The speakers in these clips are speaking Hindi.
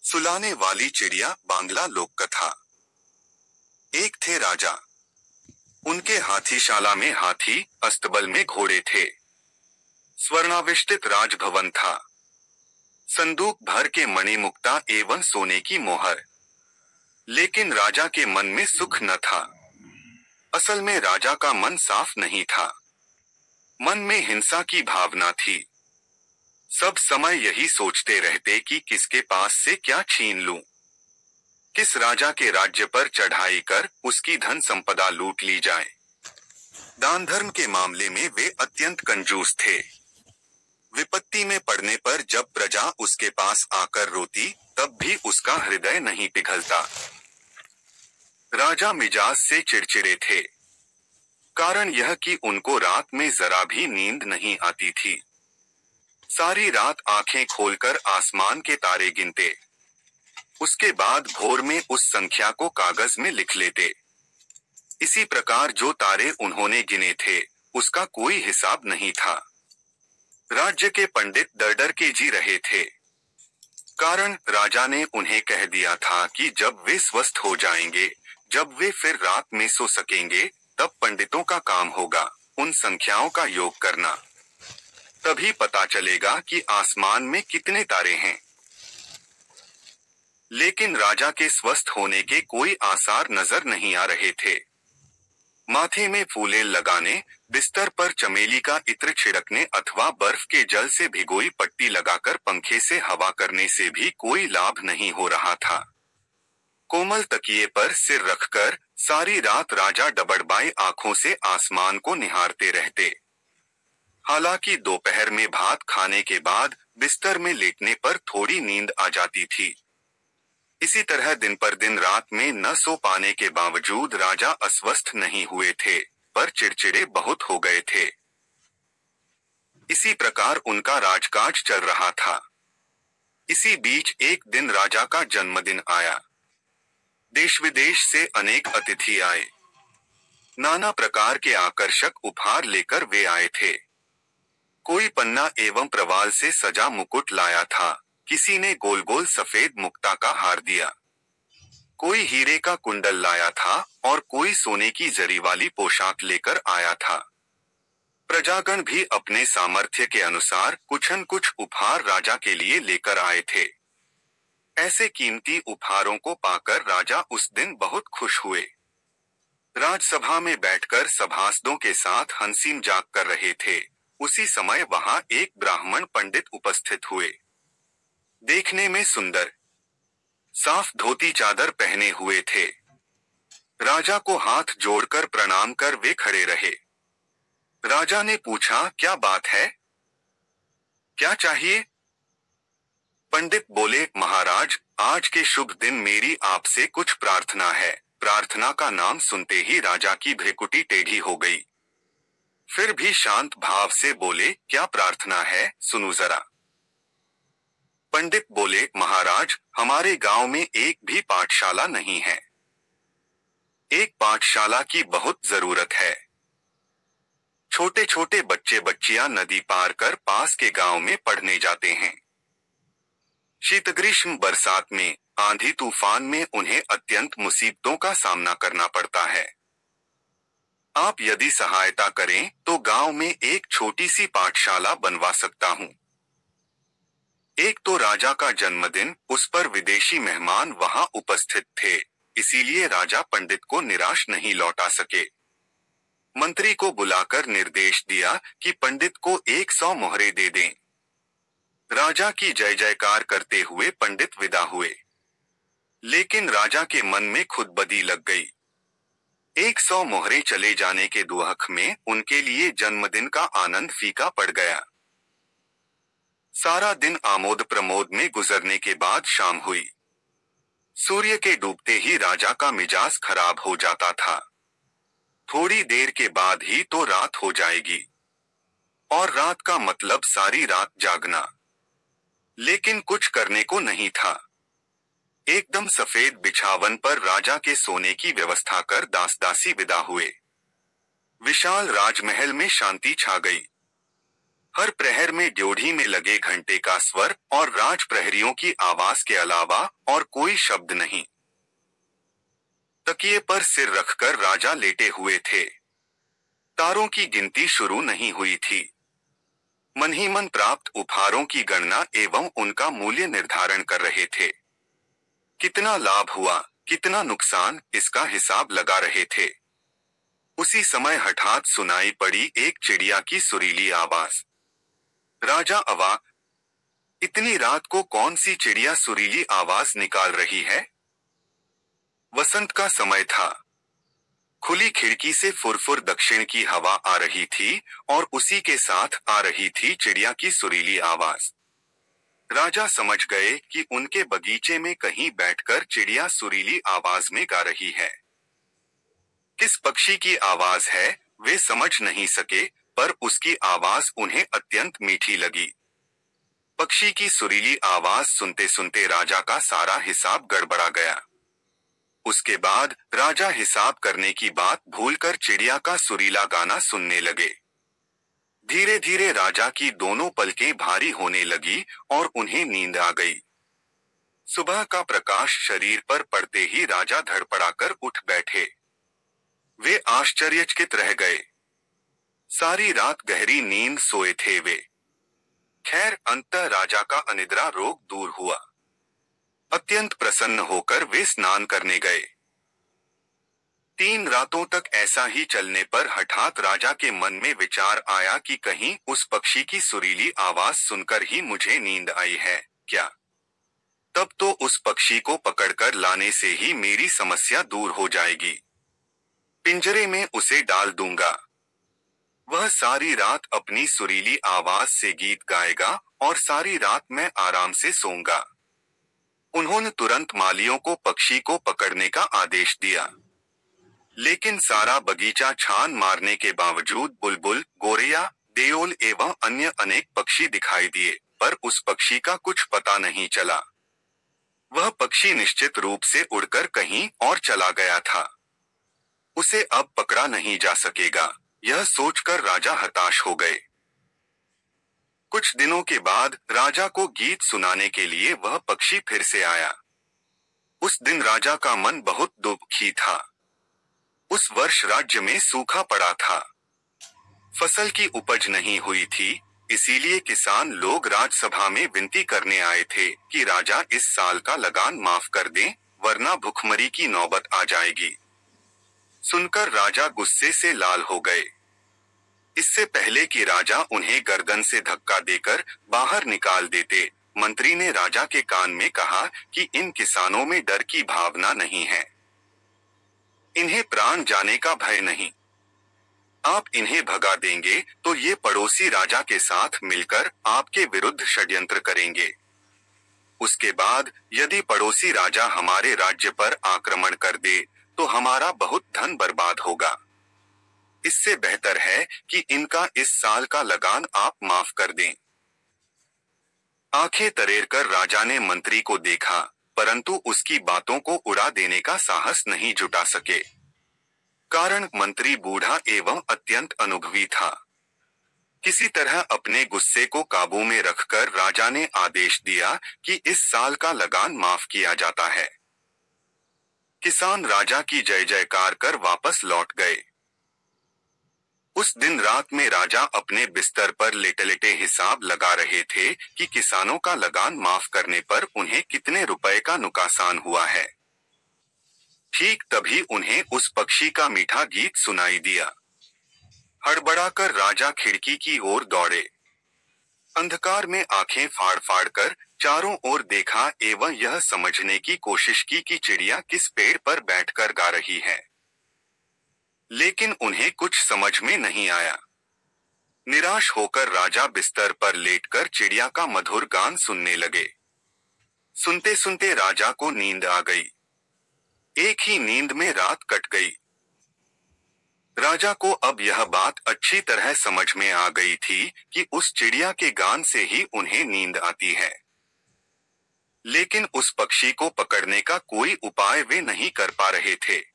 सुलाने वाली चिड़िया बांग्ला लोक कथा। एक थे राजा। उनके हाथीशाला में हाथी, अस्तबल में घोड़े थे। स्वर्णाविष्टित राजभवन था। संदूक भर के मणिमुक्ता एवं सोने की मोहर। लेकिन राजा के मन में सुख न था। असल में राजा का मन साफ नहीं था। मन में हिंसा की भावना थी। सब समय यही सोचते रहते कि किसके पास से क्या छीन लूं, किस राजा के राज्य पर चढ़ाई कर उसकी धन संपदा लूट ली जाए। दान धर्म के मामले में वे अत्यंत कंजूस थे। विपत्ति में पड़ने पर जब प्रजा उसके पास आकर रोती, तब भी उसका हृदय नहीं पिघलता। राजा मिजाज से चिड़चिड़े थे। कारण यह कि उनको रात में जरा भी नींद नहीं आती थी। सारी रात आंखें खोलकर आसमान के तारे गिनते। उसके बाद भोर में उस संख्या को कागज में लिख लेते। इसी प्रकार जो तारे उन्होंने गिने थे, उसका कोई हिसाब नहीं था। राज्य के पंडित डर डर के जी रहे थे। कारण राजा ने उन्हें कह दिया था कि जब वे स्वस्थ हो जाएंगे, जब वे फिर रात में सो सकेंगे, तब पंडितों का काम होगा उन संख्याओं का योग करना। तभी पता चलेगा कि आसमान में कितने तारे हैं। लेकिन राजा के स्वस्थ होने के कोई आसार नजर नहीं आ रहे थे। माथे में फूले लगाने, बिस्तर पर चमेली का इत्र छिड़कने अथवा बर्फ के जल से भिगोई पट्टी लगाकर पंखे से हवा करने से भी कोई लाभ नहीं हो रहा था। कोमल तकिए पर सिर रखकर सारी रात राजा डबडबाई आंखों से आसमान को निहारते रहते। हालांकि दोपहर में भात खाने के बाद बिस्तर में लेटने पर थोड़ी नींद आ जाती थी। इसी तरह दिन पर दिन रात में न सो पाने के बावजूद राजा अस्वस्थ नहीं हुए थे, पर चिड़चिड़े बहुत हो गए थे। इसी प्रकार उनका राजकाज चल रहा था। इसी बीच एक दिन राजा का जन्मदिन आया। देश विदेश से अनेक अतिथि आए। नाना प्रकार के आकर्षक उपहार लेकर वे आए थे। कोई पन्ना एवं प्रवाल से सजा मुकुट लाया था, किसी ने गोल गोल सफेद मुक्ता का हार दिया। कोई हीरे का कुंडल लाया था और कोई सोने की जरी वाली पोशाक लेकर आया था। प्रजागण भी अपने सामर्थ्य के अनुसार कुछ न कुछ उपहार राजा के लिए लेकर आए थे। ऐसे कीमती उपहारों को पाकर राजा उस दिन बहुत खुश हुए। राजसभा में बैठकर सभासदों के साथ हंसी मजाक कर रहे थे। उसी समय वहां एक ब्राह्मण पंडित उपस्थित हुए। देखने में सुंदर, साफ धोती चादर पहने हुए थे। राजा को हाथ जोड़कर प्रणाम कर वे खड़े रहे। राजा ने पूछा, क्या बात है, क्या चाहिए? पंडित बोले, महाराज, आज के शुभ दिन मेरी आपसे कुछ प्रार्थना है। प्रार्थना का नाम सुनते ही राजा की भ्रुकुटी टेढ़ी हो गई। फिर भी शांत भाव से बोले, क्या प्रार्थना है, सुनो जरा। पंडित बोले, महाराज, हमारे गांव में एक भी पाठशाला नहीं है। एक पाठशाला की बहुत जरूरत है। छोटे छोटे बच्चे बच्चियां नदी पार कर पास के गांव में पढ़ने जाते हैं। शीत ग्रीष्म बरसात में, आंधी तूफान में उन्हें अत्यंत मुसीबतों का सामना करना पड़ता है। आप यदि सहायता करें तो गांव में एक छोटी सी पाठशाला बनवा सकता हूं। एक तो राजा का जन्मदिन, उस पर विदेशी मेहमान वहां उपस्थित थे, इसीलिए राजा पंडित को निराश नहीं लौटा सके। मंत्री को बुलाकर निर्देश दिया कि पंडित को 100 मोहरे दे दें। राजा की जय जयकार करते हुए पंडित विदा हुए। लेकिन राजा के मन में खुदबदी लग गई। 100 मोहरे चले जाने के दुहक में उनके लिए जन्मदिन का आनंद फीका पड़ गया। सारा दिन आमोद प्रमोद में गुजरने के बाद शाम हुई। सूर्य के डूबते ही राजा का मिजाज खराब हो जाता था। थोड़ी देर के बाद ही तो रात हो जाएगी, और रात का मतलब सारी रात जागना। लेकिन कुछ करने को नहीं था। एकदम सफेद बिछावन पर राजा के सोने की व्यवस्था कर दास दासी विदा हुए। विशाल राजमहल में शांति छा गई। हर प्रहर में ड्योढ़ी में लगे घंटे का स्वर और राज प्रहरियों की आवाज के अलावा और कोई शब्द नहीं। तकिए पर सिर रखकर राजा लेटे हुए थे। तारों की गिनती शुरू नहीं हुई थी। मन ही मन प्राप्त उपहारों की गणना एवं उनका मूल्य निर्धारण कर रहे थे। कितना लाभ हुआ, कितना नुकसान, इसका हिसाब लगा रहे थे। उसी समय हठात सुनाई पड़ी एक चिड़िया की सुरीली आवाज। राजा अवाक, इतनी रात को कौन सी चिड़िया सुरीली आवाज निकाल रही है? वसंत का समय था। खुली खिड़की से फुरफुर दक्षिण की हवा आ रही थी और उसी के साथ आ रही थी चिड़िया की सुरीली आवाज। राजा समझ गए कि उनके बगीचे में कहीं बैठकर चिड़िया सुरीली आवाज में गा रही है। किस पक्षी की आवाज है वे समझ नहीं सके, पर उसकी आवाज उन्हें अत्यंत मीठी लगी। पक्षी की सुरीली आवाज सुनते सुनते राजा का सारा हिसाब गड़बड़ा गया। उसके बाद राजा हिसाब करने की बात भूलकर चिड़िया का सुरीला गाना सुनने लगे। धीरे धीरे राजा की दोनों पलकें भारी होने लगी और उन्हें नींद आ गई। सुबह का प्रकाश शरीर पर पड़ते ही राजा धड़पड़ाकर उठ बैठे। वे आश्चर्यचकित रह गए। सारी रात गहरी नींद सोए थे वे। खैर, अंततः राजा का अनिद्रा रोग दूर हुआ। अत्यंत प्रसन्न होकर वे स्नान करने गए। 3 रातों तक ऐसा ही चलने पर हठात राजा के मन में विचार आया कि कहीं उस पक्षी की सुरीली आवाज सुनकर ही मुझे नींद आई है क्या? तब तो उस पक्षी को पकड़कर लाने से ही मेरी समस्या दूर हो जाएगी। पिंजरे में उसे डाल दूंगा। वह सारी रात अपनी सुरीली आवाज से गीत गाएगा और सारी रात मैं आराम से सोऊंगा। उन्होंने तुरंत मालियों को पक्षी को पकड़ने का आदेश दिया। लेकिन सारा बगीचा छान मारने के बावजूद बुलबुल, गोरैया, देओल एवं अन्य अनेक पक्षी दिखाई दिए, पर उस पक्षी का कुछ पता नहीं चला। वह पक्षी निश्चित रूप से उड़कर कहीं और चला गया था। उसे अब पकड़ा नहीं जा सकेगा, यह सोचकर राजा हताश हो गए। कुछ दिनों के बाद राजा को गीत सुनाने के लिए वह पक्षी फिर से आया। उस दिन राजा का मन बहुत दुखी था। उस वर्ष राज्य में सूखा पड़ा था। फसल की उपज नहीं हुई थी, इसीलिए किसान लोग राजसभा में विनती करने आए थे कि राजा इस साल का लगान माफ कर दें, वरना भुखमरी की नौबत आ जाएगी। सुनकर राजा गुस्से से लाल हो गए। इससे पहले कि राजा उन्हें गर्दन से धक्का देकर बाहर निकाल देते, मंत्री ने राजा के कान में कहा कि इन किसानों में डर की भावना नहीं है। इन्हें प्राण जाने का भय नहीं। आप इन्हें भगा देंगे तो ये पड़ोसी राजा के साथ मिलकर आपके विरुद्ध षड्यंत्र करेंगे। उसके बाद यदि पड़ोसी राजा हमारे राज्य पर आक्रमण कर दे तो हमारा बहुत धन बर्बाद होगा। इससे बेहतर है कि इनका इस साल का लगान आप माफ कर दें। आंखें तरेरकर राजा ने मंत्री को देखा, परंतु उसकी बातों को उड़ा देने का साहस नहीं जुटा सके। कारण मंत्री बूढ़ा एवं अत्यंत अनुभवी था। किसी तरह अपने गुस्से को काबू में रखकर राजा ने आदेश दिया कि इस साल का लगान माफ किया जाता है। किसान राजा की जय जयकार कर वापस लौट गए। उस दिन रात में राजा अपने बिस्तर पर लेटे लेटे हिसाब लगा रहे थे कि किसानों का लगान माफ करने पर उन्हें कितने रुपए का नुकसान हुआ है। ठीक तभी उन्हें उस पक्षी का मीठा गीत सुनाई दिया। हड़बड़ाकर राजा खिड़की की ओर दौड़े। अंधकार में आंखें फाड़ फाड़ कर चारों ओर देखा एवं यह समझने की कोशिश की कि चिड़िया किस पेड़ पर बैठकर गा रही है। लेकिन उन्हें कुछ समझ में नहीं आया। निराश होकर राजा बिस्तर पर लेटकर चिड़िया का मधुर गान सुनने लगे। सुनते सुनते राजा को नींद आ गई। एक ही नींद में रात कट गई। राजा को अब यह बात अच्छी तरह समझ में आ गई थी कि उस चिड़िया के गान से ही उन्हें नींद आती है। लेकिन उस पक्षी को पकड़ने का कोई उपाय वे नहीं कर पा रहे थे।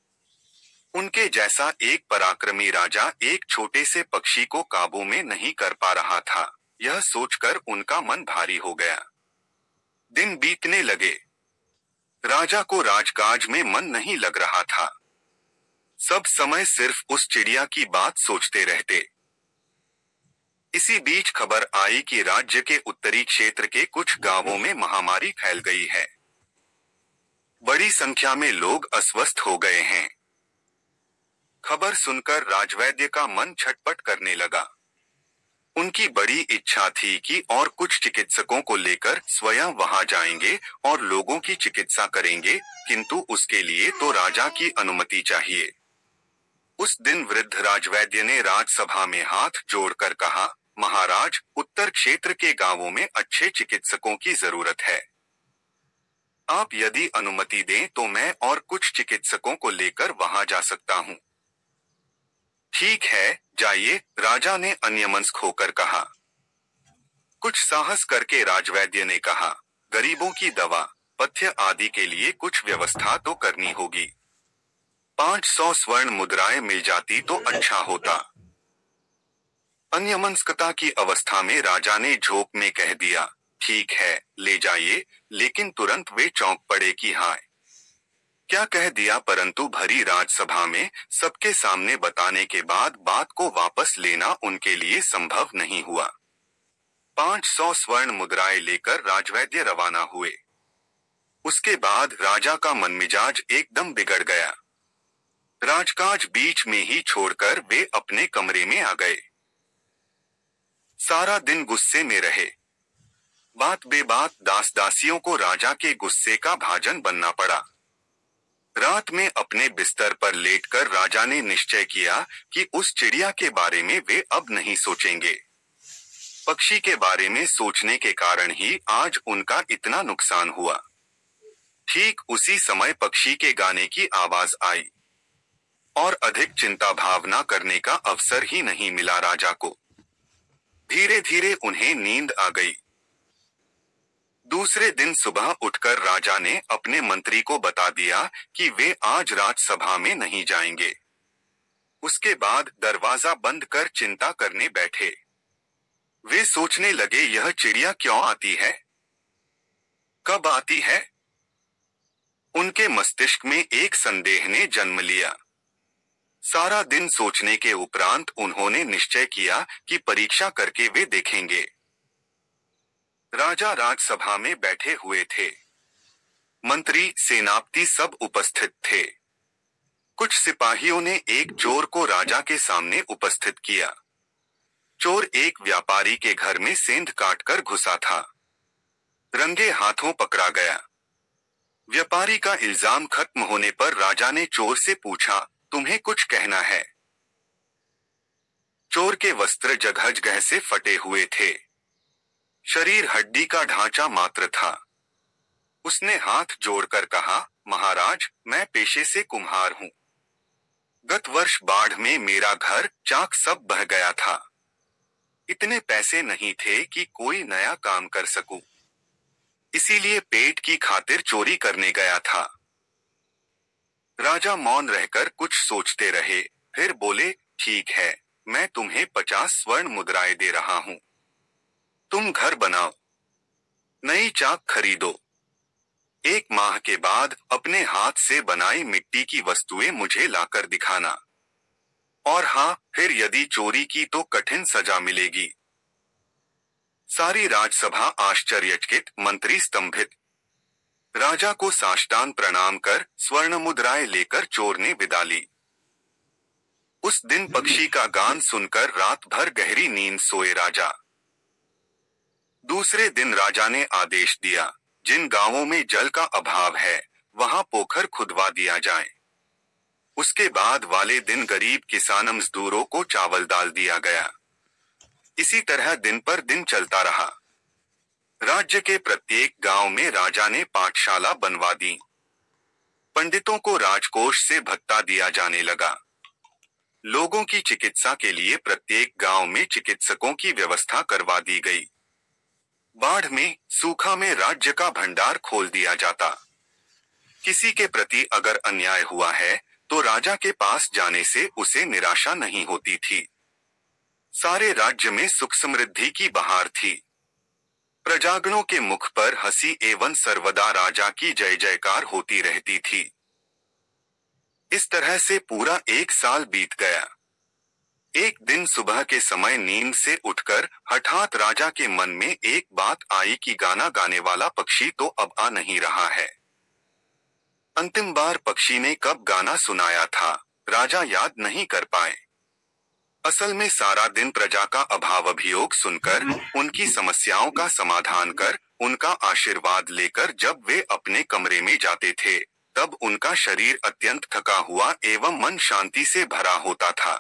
उनके जैसा एक पराक्रमी राजा एक छोटे से पक्षी को काबू में नहीं कर पा रहा था। यह सोचकर उनका मन भारी हो गया। दिन बीतने लगे। राजा को राजकाज में मन नहीं लग रहा था। सब समय सिर्फ उस चिड़िया की बात सोचते रहते। इसी बीच खबर आई कि राज्य के उत्तरी क्षेत्र के कुछ गांवों में महामारी फैल गई है। बड़ी संख्या में लोग अस्वस्थ हो गए हैं। खबर सुनकर राजवैद्य का मन छटपट करने लगा। उनकी बड़ी इच्छा थी कि और कुछ चिकित्सकों को लेकर स्वयं वहां जाएंगे और लोगों की चिकित्सा करेंगे, किंतु उसके लिए तो राजा की अनुमति चाहिए। उस दिन वृद्ध राजवैद्य ने राजसभा में हाथ जोड़कर कहा, महाराज, उत्तर क्षेत्र के गांवों में अच्छे चिकित्सकों की जरूरत है। आप यदि अनुमति दें तो मैं और कुछ चिकित्सकों को लेकर वहां जा सकता हूं। ठीक है, जाइए, राजा ने अन्यमनस्क होकर कहा। कुछ साहस करके राजवैद्य ने कहा, गरीबों की दवा, पथ्य आदि के लिए कुछ व्यवस्था तो करनी होगी। 500 स्वर्ण मुद्राएं मिल जाती तो अच्छा होता। अन्यमनस्कता की अवस्था में राजा ने झोंक में कह दिया, ठीक है, ले जाइए, लेकिन तुरंत वे चौंक पड़े कि हाय, क्या कह दिया, परंतु भरी राजसभा में सबके सामने बताने के बाद बात को वापस लेना उनके लिए संभव नहीं हुआ। 500 स्वर्ण मुद्राएं लेकर राजवैद्य रवाना हुए। उसके बाद राजा का मनमिजाज एकदम बिगड़ गया। राजकाज बीच में ही छोड़कर वे अपने कमरे में आ गए। सारा दिन गुस्से में रहे। बात बेबात दास दासियों को राजा के गुस्से का भाजन बनना पड़ा। रात में अपने बिस्तर पर लेटकर राजा ने निश्चय किया कि उस चिड़िया के बारे में वे अब नहीं सोचेंगे। पक्षी के बारे में सोचने के कारण ही आज उनका इतना नुकसान हुआ। ठीक उसी समय पक्षी के गाने की आवाज आई और अधिक चिंता भावना करने का अवसर ही नहीं मिला राजा को। धीरे धीरे उन्हें नींद आ गई। दूसरे दिन सुबह उठकर राजा ने अपने मंत्री को बता दिया कि वे आज राजसभा में नहीं जाएंगे। उसके बाद दरवाजा बंद कर चिंता करने बैठे। वे सोचने लगे, यह चिड़िया क्यों आती है, कब आती है। उनके मस्तिष्क में एक संदेह ने जन्म लिया। सारा दिन सोचने के उपरांत उन्होंने निश्चय किया कि परीक्षा करके वे देखेंगे। राजा राजसभा में बैठे हुए थे। मंत्री, सेनापति सब उपस्थित थे। कुछ सिपाहियों ने एक चोर को राजा के सामने उपस्थित किया। चोर एक व्यापारी के घर में सेंध काटकर घुसा था। रंगे हाथों पकड़ा गया। व्यापारी का इल्जाम खत्म होने पर राजा ने चोर से पूछा, तुम्हें कुछ कहना है। चोर के वस्त्र जगह जगह से फटे हुए थे। शरीर हड्डी का ढांचा मात्र था। उसने हाथ जोड़कर कहा, महाराज, मैं पेशे से कुम्हार हूं। गत वर्ष बाढ़ में मेरा घर चाक सब बह गया था। इतने पैसे नहीं थे कि कोई नया काम कर सकूं। इसीलिए पेट की खातिर चोरी करने गया था। राजा मौन रहकर कुछ सोचते रहे, फिर बोले, ठीक है, मैं तुम्हें 50 स्वर्ण मुद्राएं दे रहा हूं। तुम घर बनाओ, नई चाक खरीदो। 1 माह के बाद अपने हाथ से बनाई मिट्टी की वस्तुएं मुझे लाकर दिखाना। और हाँ, फिर यदि चोरी की तो कठिन सजा मिलेगी। सारी राजसभा आश्चर्यचकित, मंत्री स्तंभित। राजा को साष्टांग प्रणाम कर स्वर्ण मुद्राएं लेकर चोर ने विदा ली। उस दिन पक्षी का गान सुनकर रात भर गहरी नींद सोए राजा। दूसरे दिन राजा ने आदेश दिया, जिन गांवों में जल का अभाव है वहां पोखर खुदवा दिया जाए। उसके बाद वाले दिन गरीब किसान मजदूरों को चावल दाल दिया गया। इसी तरह दिन पर दिन चलता रहा। राज्य के प्रत्येक गांव में राजा ने पाठशाला बनवा दी। पंडितों को राजकोष से भत्ता दिया जाने लगा। लोगों की चिकित्सा के लिए प्रत्येक गांव में चिकित्सकों की व्यवस्था करवा दी गई। बाढ़ में, सूखा में राज्य का भंडार खोल दिया जाता। किसी के प्रति अगर अन्याय हुआ है तो राजा के पास जाने से उसे निराशा नहीं होती थी। सारे राज्य में सुख समृद्धि की बहार थी। प्रजागणों के मुख पर हंसी एवं सर्वदा राजा की जय जयकार होती रहती थी। इस तरह से पूरा 1 साल बीत गया। एक दिन सुबह के समय नींद से उठकर हठात राजा के मन में एक बात आई कि गाना गाने वाला पक्षी तो अब आ नहीं रहा है। अंतिम बार पक्षी ने कब गाना सुनाया था, राजा याद नहीं कर पाए। असल में सारा दिन प्रजा का अभाव अभियोग सुनकर, उनकी समस्याओं का समाधान कर, उनका आशीर्वाद लेकर जब वे अपने कमरे में जाते थे, तब उनका शरीर अत्यंत थका हुआ एवं मन शांति से भरा होता था।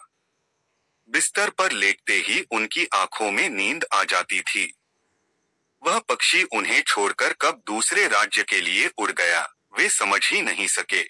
बिस्तर पर लेटते ही उनकी आंखों में नींद आ जाती थी। वह पक्षी उन्हें छोड़कर कब दूसरे राज्य के लिए उड़ गया, वे समझ ही नहीं सके।